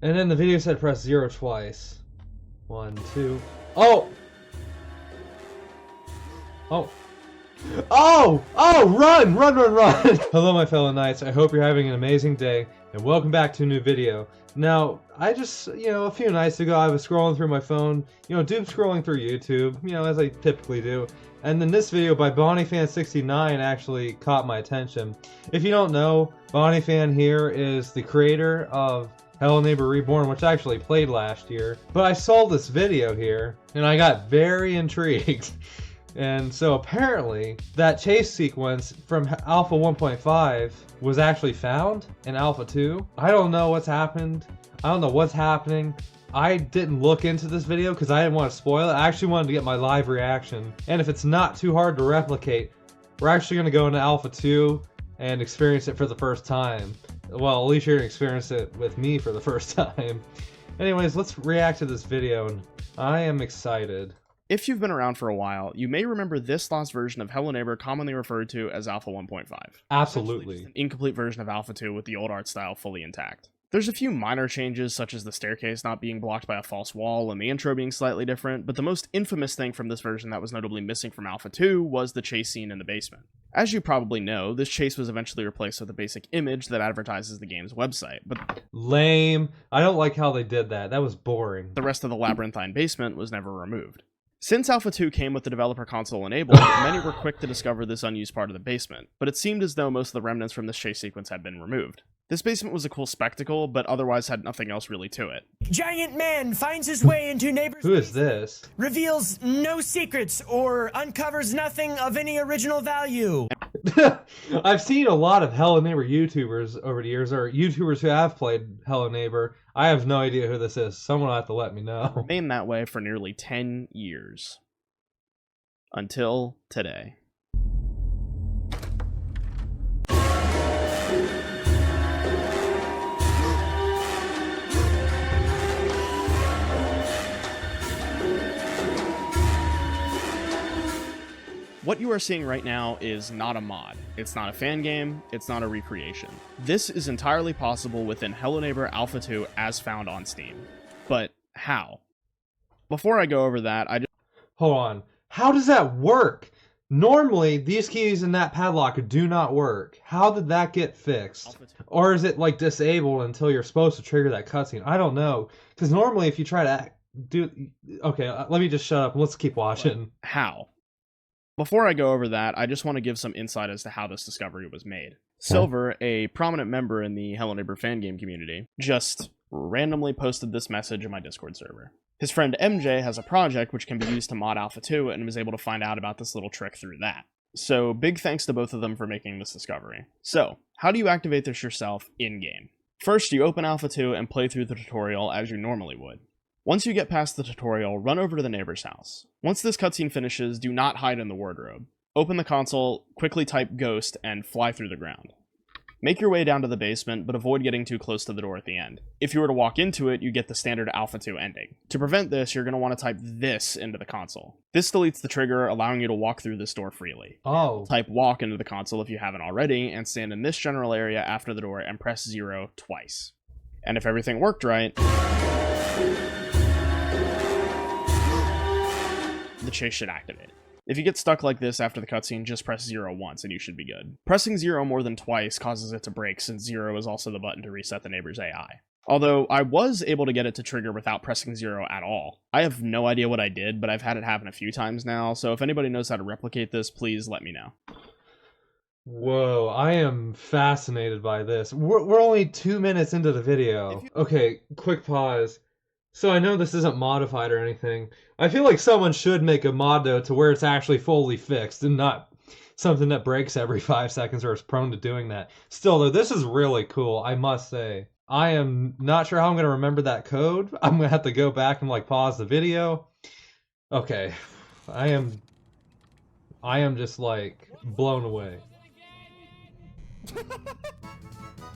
And then the video said press 0 twice. 1, 2. Oh! Oh. Oh! Oh! Run! Run, run, run! Hello, my fellow knights. I hope you're having an amazing day, and welcome back to a new video. Now, I just, a few nights ago, I was scrolling through my phone, doom scrolling through YouTube, as I typically do. And then this video by BonnieFan69 actually caught my attention. If you don't know, BonnieFan here is the creator of Hello Neighbor Reborn, which I actually played last year. But I saw this video here, and I got very intrigued. And so apparently, that chase sequence from Alpha 1.5 was actually found in Alpha 2. I don't know what's happened. I don't know what's happening. I didn't look into this video because I didn't want to spoil it. I actually wanted to get my live reaction. And if it's not too hard to replicate, we're actually going to go into Alpha 2 and experience it for the first time. Well, at least you're going to experience it with me for the first time. Anyways, let's react to this video, and I am excited. If you've been around for a while, you may remember this last version of Hello Neighbor commonly referred to as Alpha 1.5. Absolutely. An incomplete version of Alpha 2 with the old art style fully intact. There's a few minor changes, such as the staircase not being blocked by a false wall and the intro being slightly different, but the most infamous thing from this version that was notably missing from Alpha 2 was the chase scene in the basement. As you probably know, this chase was eventually replaced with a basic image that advertises the game's website, but lame. I don't like how they did that. That was boring. The rest of the labyrinthine basement was never removed. Since Alpha 2 came with the developer console enabled, many were quick to discover this unused part of the basement, but it seemed as though most of the remnants from this chase sequence had been removed. This basement was a cool spectacle, but otherwise had nothing else really to it. Giant man finds his way into neighbor's Who is this? reveals no secrets or uncovers nothing of any original value. I've seen a lot of Hello Neighbor YouTubers over the years, or YouTubers who have played Hello Neighbor. I have no idea who this is. Someone will have to let me know. Remained that way for nearly 10 years. Until today. What you are seeing right now is not a mod, it's not a fan game, it's not a recreation. This is entirely possible within Hello Neighbor Alpha 2 as found on Steam. But how? Before I go over that, Hold on. How does that work? Normally, these keys in that padlock do not work. How did that get fixed? Or is it like disabled until you're supposed to trigger that cutscene? I don't know. Because normally if you try to do... Okay, let me just shut up and let's keep watching. How? Before I go over that, I just want to give some insight as to how this discovery was made. Silver, a prominent member in the Hello Neighbor fan game community, just randomly posted this message in my Discord server. His friend MJ has a project which can be used to mod Alpha 2 and was able to find out about this little trick through that. So big thanks to both of them for making this discovery. So, how do you activate this yourself in-game? First, you open Alpha 2 and play through the tutorial as you normally would. Once you get past the tutorial, run over to the neighbor's house. Once this cutscene finishes, do not hide in the wardrobe. Open the console, quickly type ghost, and fly through the ground. Make your way down to the basement, but avoid getting too close to the door at the end. If you were to walk into it, you get the standard Alpha 2 ending. To prevent this, you're going to want to type this into the console. This deletes the trigger, allowing you to walk through this door freely. Oh. Type walk into the console if you haven't already, and stand in this general area after the door and press 0 twice. And if everything worked right, the chase should activate. If you get stuck like this after the cutscene, just press 0 once and you should be good. Pressing 0 more than twice causes it to break, since 0 is also the button to reset the neighbor's AI. Although, I was able to get it to trigger without pressing 0 at all. I have no idea what I did, but I've had it happen a few times now, so if anybody knows how to replicate this, please let me know. Whoa, I am fascinated by this. We're only 2 minutes into the video. Okay, quick pause. So I know this isn't modified or anything. I feel like someone should make a mod though to where it's actually fully fixed and not something that breaks every 5 seconds or is prone to doing that. Still though, this is really cool, I must say. I am not sure how I'm going to remember that code. I'm going to have to go back and like pause the video. Okay, I am just like blown away.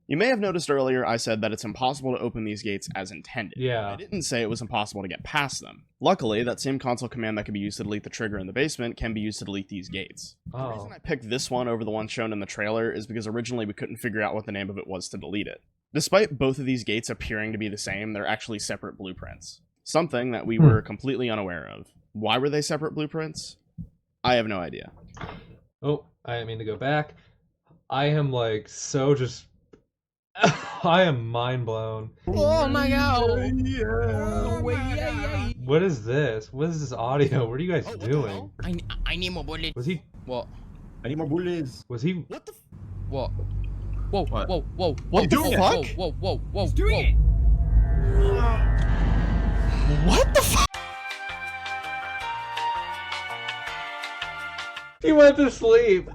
You may have noticed earlier I said that it's impossible to open these gates as intended. Yeah. I didn't say it was impossible to get past them. Luckily, that same console command that can be used to delete the trigger in the basement can be used to delete these gates. The reason I picked this one over the one shown in the trailer is because originally we couldn't figure out what the name of it was to delete it. Despite both of these gates appearing to be the same, they're actually separate blueprints. Something that we were completely unaware of. Why were they separate blueprints? I have no idea. Oh, I didn't mean to go back. I am like so just... I am mind blown. Oh my god! What is this? What is this audio? What are you guys doing? I need more bullets. Was he... What? I need more bullets. Was he... What the What? Whoa, What? whoa, whoa, What the whoa, fuck? Whoa, whoa, whoa, He's doing it. What the fuck? He went to sleep.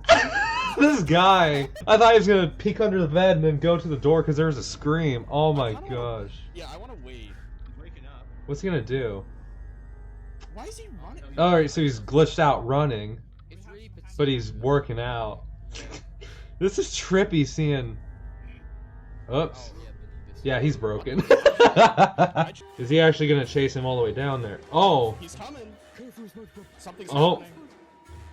This guy. I thought he was gonna peek under the bed and then go to the door because there was a scream. Oh my gosh. Yeah, I want to wait. He's waking up. What's he gonna do? Why is he running? Alright, so he's glitched out running, It's really but he's working out. This is trippy seeing... Oops. Yeah, he's broken. Is he actually gonna chase him all the way down there? Oh! He's coming. Something's Oh. happening.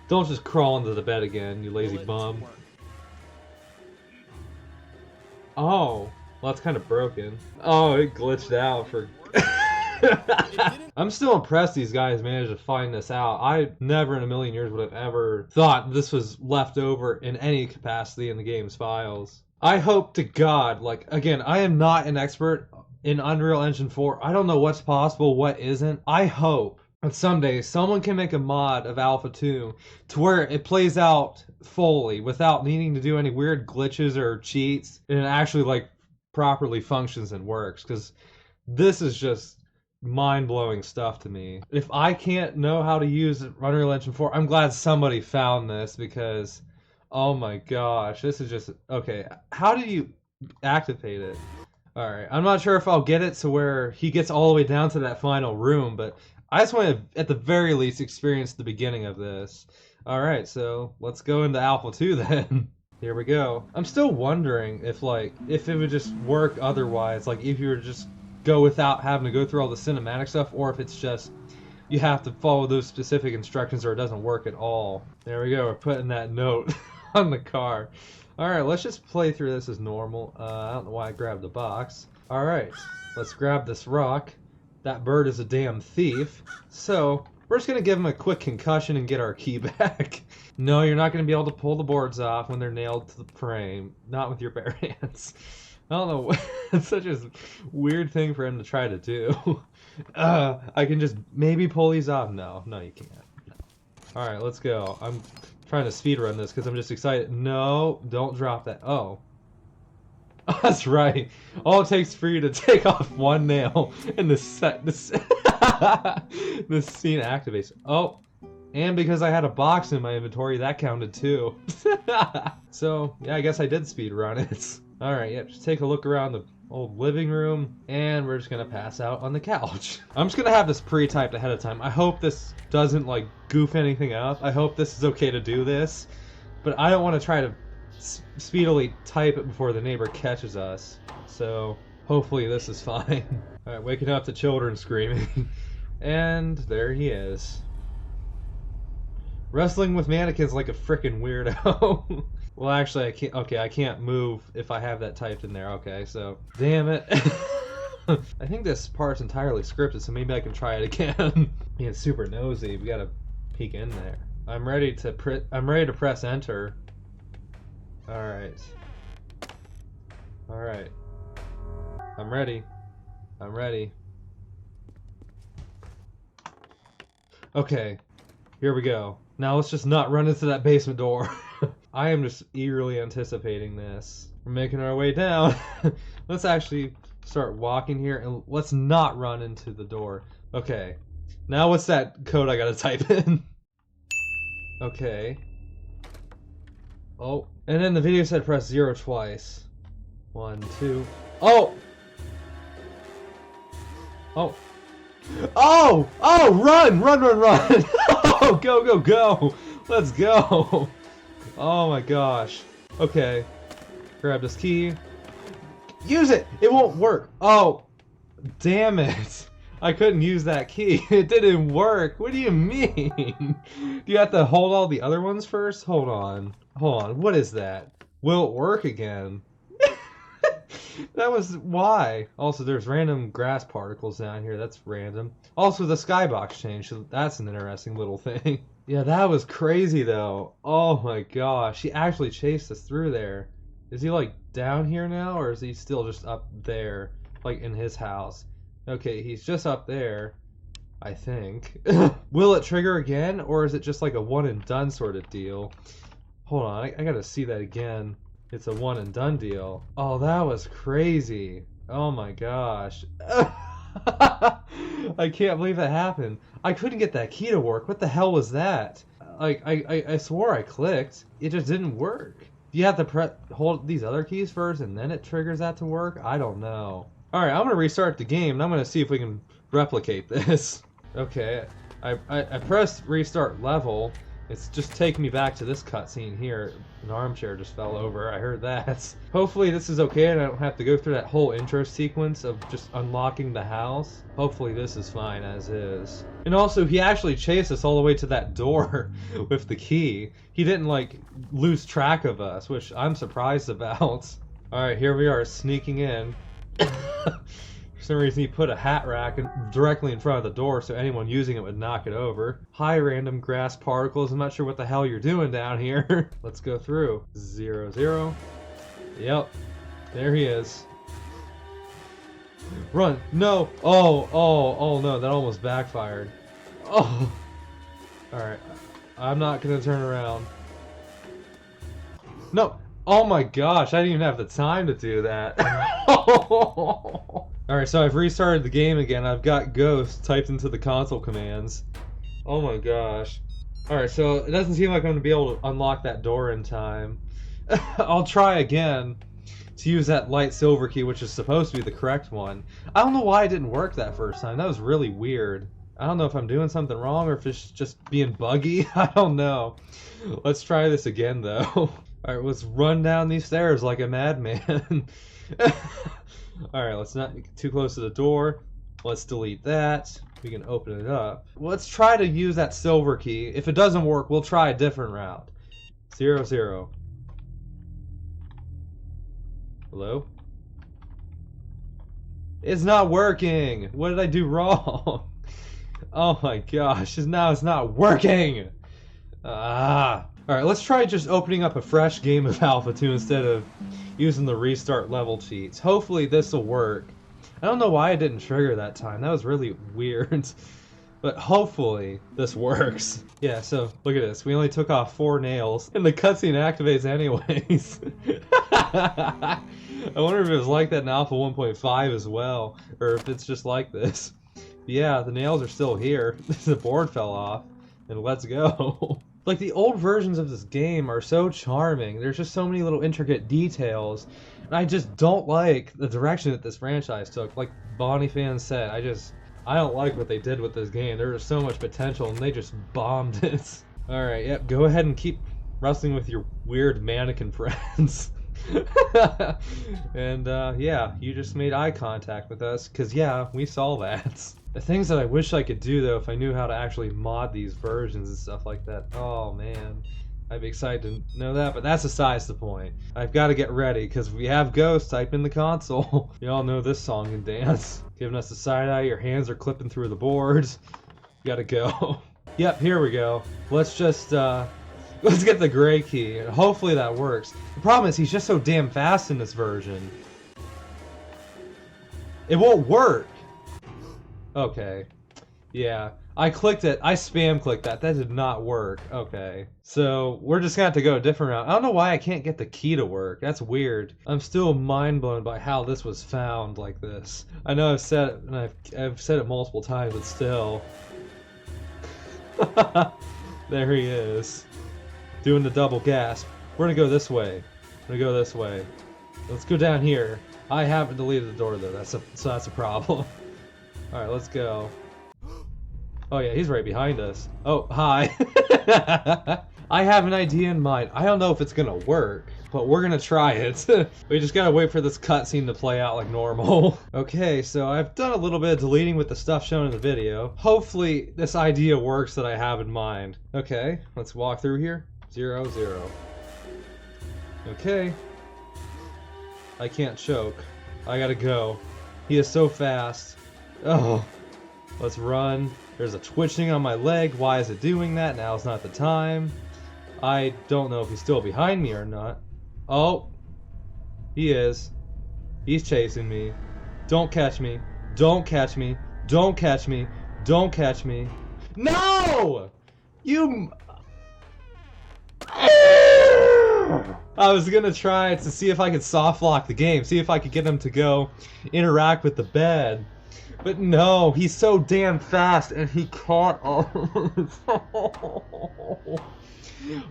Don't just crawl into the bed again, you lazy Will it bum. work? Oh, well that's kind of broken. Oh, it glitched out for... I'm still impressed these guys managed to find this out. I never in a million years would have ever thought this was left over in any capacity in the game's files. I hope to God, like, again, I am not an expert in Unreal Engine 4. I don't know what's possible, what isn't. I hope that someday someone can make a mod of Alpha 2 to where it plays out fully without needing to do any weird glitches or cheats, and it actually like properly functions and works, because this is just mind-blowing stuff to me. If I can't know how to use Unreal Engine 4, I'm glad somebody found this, because oh my gosh, this is just... Okay, how do you activate it? Alright, I'm not sure if I'll get it to where he gets all the way down to that final room, but I just want to, at the very least, experience the beginning of this. Alright, so let's go into Alpha 2 then. Here we go. I'm still wondering if, like, if it would just work otherwise, like if you were to just go without having to go through all the cinematic stuff, or if it's just you have to follow those specific instructions or it doesn't work at all. There we go, we're putting that note on the car. Alright, let's just play through this as normal. I don't know why I grabbed the box. Alright, let's grab this rock. That bird is a damn thief. So, we're just going to give him a quick concussion and get our key back. No, you're not going to be able to pull the boards off when they're nailed to the frame. Not with your bare hands. I don't know. It's such a weird thing for him to try to do. I can just maybe pull these off. No, you can't. Alright, let's go. I'm trying to speedrun this because I'm just excited. No, don't drop that. Oh. That's right. All it takes for you to take off one nail and the scene activates. Oh, and because I had a box in my inventory, that counted too. So, yeah, I guess I did speedrun it. Alright, yep, just take a look around the old living room, and we're just gonna pass out on the couch. I'm just gonna have this pre-typed ahead of time. I hope this doesn't, like, goof anything up. I hope this is okay to do this, but I don't want to try to speedily type it before the neighbor catches us. So, hopefully this is fine. Alright, waking up to children screaming. And there he is. Wrestling with mannequins like a frickin' weirdo. Well, actually, I can't. Okay, I can't move if I have that typed in there. Okay, so damn it. I think this part's entirely scripted, so maybe I can try it again. Being super nosy, we gotta peek in there. I'm ready to press enter. All right. All right. I'm ready. I'm ready. Okay. Here we go. Now let's just not run into that basement door. I am just eagerly anticipating this. We're making our way down. Let's actually start walking here and let's not run into the door. Okay. Now what's that code I gotta type in? Okay. Oh. And then the video said press 0 twice. 1, 2. Oh! Oh. Oh! Oh! Run! Run! Run! Run! Oh! Go! Go! Go! Let's go! Oh my gosh. Okay. Grab this key. Use it! It won't work! Oh! Damn it! I couldn't use that key. It didn't work. What do you mean? Do you have to hold all the other ones first? Hold on. Hold on. What is that? Will it work again? That was why. Also, there's random grass particles down here. That's random. Also, the skybox changed. So that's an interesting little thing. Yeah, that was crazy though. Oh my gosh, he actually chased us through there. Is he like down here now, or is he still just up there, like in his house? Okay, he's just up there, I think. Will it trigger again, or is it just like a one and done sort of deal? Hold on, I gotta see that again. It's a one and done deal. Oh, that was crazy. Oh my gosh. I can't believe that happened. I couldn't get that key to work. What the hell was that? Like, I swore I clicked. It just didn't work. You have to hold these other keys first and then it triggers that to work? I don't know. Alright, I'm gonna restart the game and I'm gonna see if we can replicate this. Okay, I pressed restart level. It's just taking me back to this cutscene here. An armchair just fell over. I heard that. Hopefully this is okay and I don't have to go through that whole intro sequence of just unlocking the house. Hopefully this is fine as is. And also, he actually chased us all the way to that door with the key. He didn't, like, lose track of us, which I'm surprised about. Alright, here we are sneaking in. For some reason he put a hat rack directly in front of the door so anyone using it would knock it over. Hi, random grass particles. I'm not sure what the hell you're doing down here. Let's go through. 0, 0. Yep. There he is. Run. No. Oh no. That almost backfired. Oh. Alright. I'm not gonna turn around. No. Oh my gosh. I didn't even have the time to do that. Alright, so I've restarted the game again. I've got Ghost typed into the console commands. Oh my gosh. Alright, so it doesn't seem like I'm going to be able to unlock that door in time. I'll try again to use that light silver key, which is supposed to be the correct one. I don't know why it didn't work that first time. That was really weird. I don't know if I'm doing something wrong or if it's just being buggy. I don't know. Let's try this again, though. Alright, let's run down these stairs like a madman. Alright, let's not get too close to the door. Let's delete that. We can open it up. Let's try to use that silver key. If it doesn't work, we'll try a different route. 0, 0. Hello? It's not working! What did I do wrong? Oh my gosh, now it's not working! Ah! Alright, let's try just opening up a fresh game of Alpha 2 instead of using the restart level cheats. Hopefully this will work. I don't know why I didn't trigger that time. That was really weird. But hopefully this works. Yeah, so look at this. We only took off 4 nails and the cutscene activates anyways. I wonder if it was like that in Alpha 1.5 as well, or if it's just like this. But yeah, the nails are still here. The board fell off, and let's go. Like, the old versions of this game are so charming. There's just so many little intricate details. And I just don't like the direction that this franchise took. Like Bonnie fans said, I don't like what they did with this game. There was so much potential and they just bombed it. Alright, yep, go ahead and keep wrestling with your weird mannequin friends. And yeah, you just made eye contact with us, because yeah, we saw that. The things that I wish I could do though, if I knew how to actually mod these versions and stuff like that. Oh man, I'd be excited to know that, but that's besides the point. I've got to get ready, because we have Ghost type in the console. You all know this song and dance. Giving us the side eye, your hands are clipping through the boards. You gotta go. Yep, here we go. Let's just let's get the gray key, and hopefully that works. The problem is he's just so damn fast in this version. It won't work. Okay. Yeah. I clicked it. I spam clicked that. That did not work. Okay. So, we're just gonna have to go a different route. I don't know why I can't get the key to work. That's weird. I'm still mind blown by how this was found like this. I know I've said it, and I've said it multiple times, but still. There he is. Doing the double gasp. We're gonna go this way. We're gonna go this way. Let's go down here. I haven't deleted the door though, so that's a problem. Alright, let's go. Oh yeah, he's right behind us. Oh, hi. I have an idea in mind. I don't know if it's gonna work, but we're gonna try it. We just gotta wait for this cutscene to play out like normal. Okay, so I've done a little bit of deleting with the stuff shown in the video. Hopefully this idea works that I have in mind. Okay, let's walk through here. 0, 0. Okay. I can't choke. I gotta go. He is so fast. Oh, let's run. There's a twitching on my leg. Why is it doing that? Now's not the time. I don't know if he's still behind me or not. Oh, he is. He's chasing me. Don't catch me. Don't catch me. Don't catch me. Don't catch me. No! You... I was gonna try to see if I could soft lock the game, see if I could get him to go interact with the bed. But no, he's so damn fast and he can't.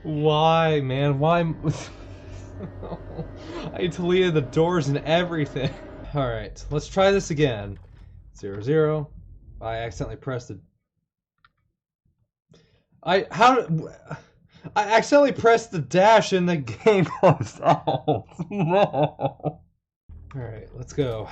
Why, man? Why? I deleted the doors and everything. Alright, let's try this again. 0-0. I accidentally pressed the... I accidentally pressed the dash and the game closed out. No. Alright, let's go.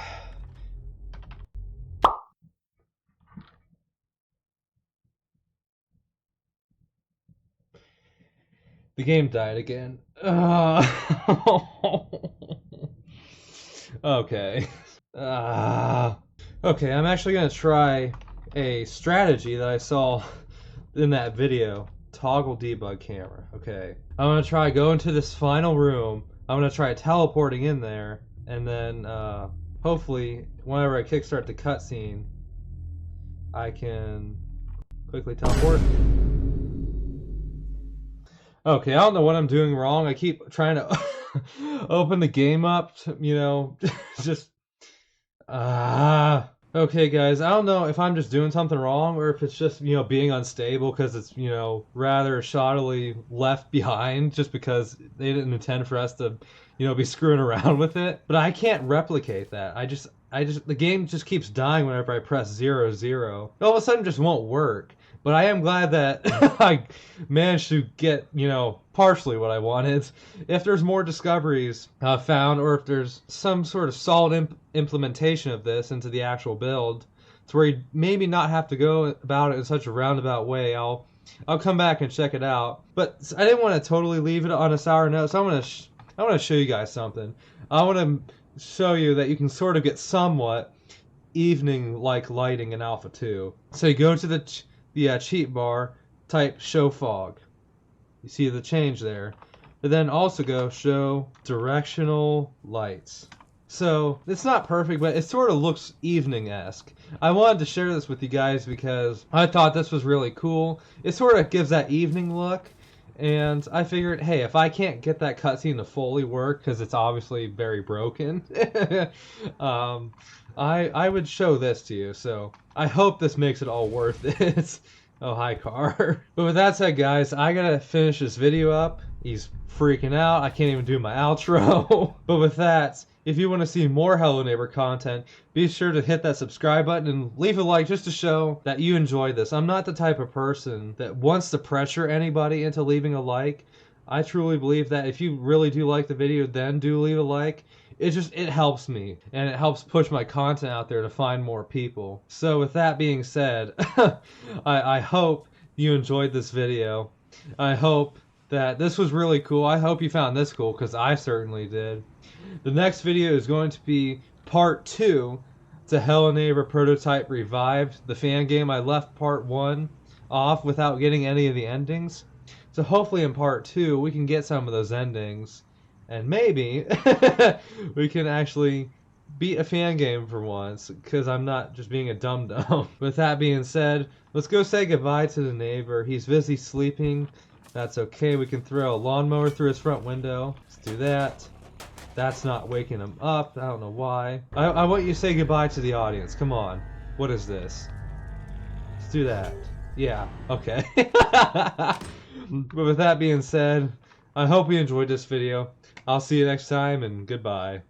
The game died again. Okay. Okay, I'm actually gonna try a strategy that I saw in that video. Toggle debug camera. Okay. I'm gonna try go into this final room. I'm gonna try teleporting in there, and then hopefully whenever I kickstart the cutscene, I can quickly teleport. Okay, I don't know what I'm doing wrong. I keep trying to open the game up, you know, just okay, guys, I don't know if I'm just doing something wrong or if it's just, you know, being unstable because it's, you know, rather shoddily left behind just because they didn't intend for us to, you know, be screwing around with it. But I can't replicate that. The game just keeps dying whenever I press 0-0. All of a sudden, it just won't work. But I am glad that I managed to get, you know, partially what I wanted. If there's more discoveries found, or if there's some sort of solid implementation of this into the actual build, to where you maybe not have to go about it in such a roundabout way, I'll come back and check it out. But I didn't want to totally leave it on a sour note, so I want to show you guys something. I want to show you that you can sort of get somewhat evening-like lighting in Alpha 2. So you go to the cheat bar, type show fog. You see the change there. But then also go show directional lights. So it's not perfect, but it sort of looks evening-esque. I wanted to share this with you guys because I thought this was really cool. It sort of gives that evening look. And I figured, hey, if I can't get that cutscene to fully work, because it's obviously very broken, I would show this to you. So I hope this makes it all worth it. Oh, hi, car. But with that said, guys, I gotta finish this video up. He's freaking out. I can't even do my outro. But with that, if you want to see more Hello Neighbor content, be sure to hit that subscribe button and leave a like just to show that you enjoyed this. I'm not the type of person that wants to pressure anybody into leaving a like. I truly believe that if you really do like the video, then do leave a like. It helps me, and it helps push my content out there to find more people. So with that being said, I hope you enjoyed this video. I hope that this was really cool. I hope you found this cool, because I certainly did. The next video is going to be part 2 to Hello Neighbor Prototype Revived, the fan game. I left part 1 off without getting any of the endings. So hopefully in part 2 we can get some of those endings. And maybe we can actually beat a fan game for once, because I'm not just being a dum-dum. With that being said, let's go say goodbye to the neighbor. He's busy sleeping. That's okay. We can throw a lawnmower through his front window. Let's do that. That's not waking him up. I don't know why. I want you to say goodbye to the audience. Come on. What is this? Let's do that. Yeah. Okay. But with that being said, I hope you enjoyed this video. I'll see you next time, and goodbye.